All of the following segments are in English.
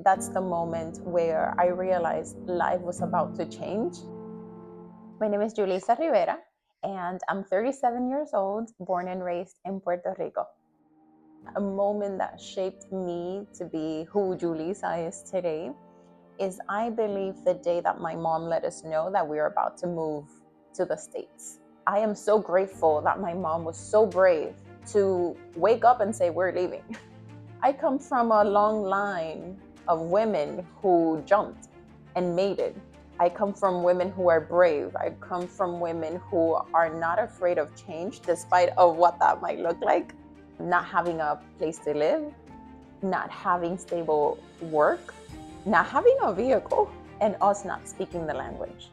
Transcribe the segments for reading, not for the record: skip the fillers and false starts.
that's the moment where I realized life was about to change. My name is Julissa Rivera, and I'm 37 years old, born and raised in Puerto Rico. A moment that shaped me to be who Julissa is today is, I believe, the day that my mom let us know that we were about to move to the States. I am so grateful that my mom was so brave to wake up and say, we're leaving. I come from a long line of women who jumped and made it. I come from women who are brave. I come from women who are not afraid of change, despite of what that might look like. Not having a place to live, not having stable work, not having a vehicle, and us not speaking the language.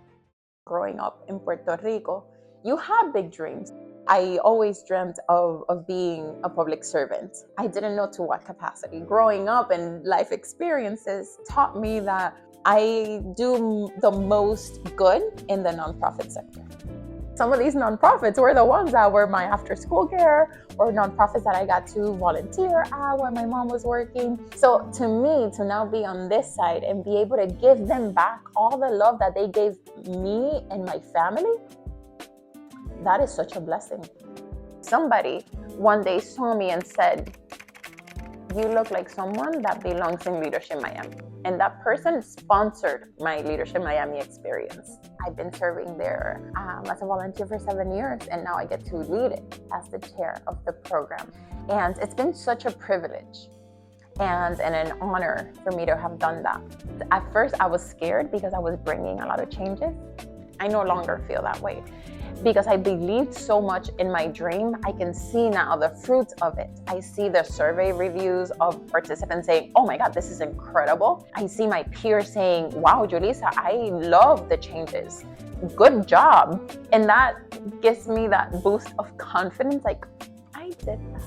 Growing up in Puerto Rico, you have big dreams. I always dreamt of being a public servant. I didn't know to what capacity. Growing up and life experiences taught me that I do the most good in the nonprofit sector. Some of these nonprofits were the ones that were my after-school care, or nonprofits that I got to volunteer at when my mom was working. So to me, to now be on this side and be able to give them back all the love that they gave me and my family, that is such a blessing. Somebody one day saw me and said, you look like someone that belongs in Leadership Miami. And that person sponsored my Leadership Miami experience. I've been serving there as a volunteer for 7 years, and now I get to lead it as the chair of the program. And it's been such a privilege and an honor for me to have done that. At first, I was scared because I was bringing a lot of changes. I no longer feel that way, because I believed so much in my dream. I can see now the fruits of it. I see the survey reviews of participants saying, oh my God, this is incredible. I see my peers saying, wow, Julissa, I love the changes. Good job. And that gives me that boost of confidence, like, I did that.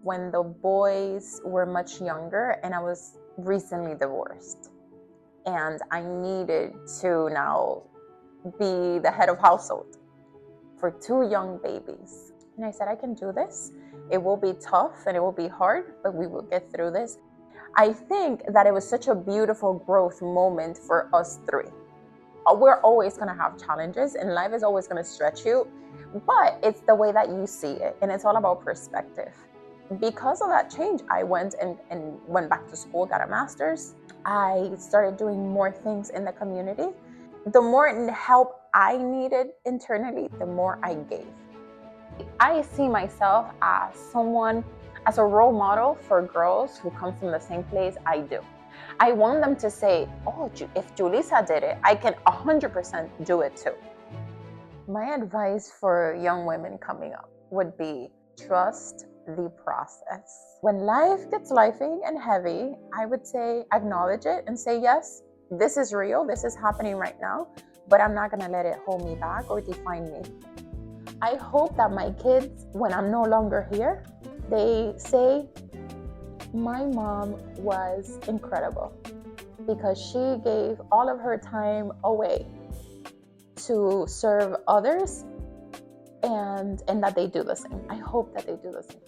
When the boys were much younger and I was recently divorced, and I needed to now be the head of household for 2 young babies. And I said, I can do this. It will be tough and it will be hard, but we will get through this. I think that it was such a beautiful growth moment for us 3. We're always going to have challenges, and life is always going to stretch you, but it's the way that you see it, and it's all about perspective. Because of that change, I went and went back to school, got a master's. I started doing more things in the community. The more help I needed internally, the more I gave. I see myself as as a role model for girls who come from the same place I do. I want them to say, oh, if Julissa did it, I can 100% do it too. My advice for young women coming up would be, trust the process. When life gets lifing and heavy, I would say acknowledge it and say, yes, this is real, this is happening right now, but I'm not gonna let it hold me back or define me. I hope that my kids, when I'm no longer here, they say, my mom was incredible because she gave all of her time away to serve others, and that they do the same. I hope that they do the same.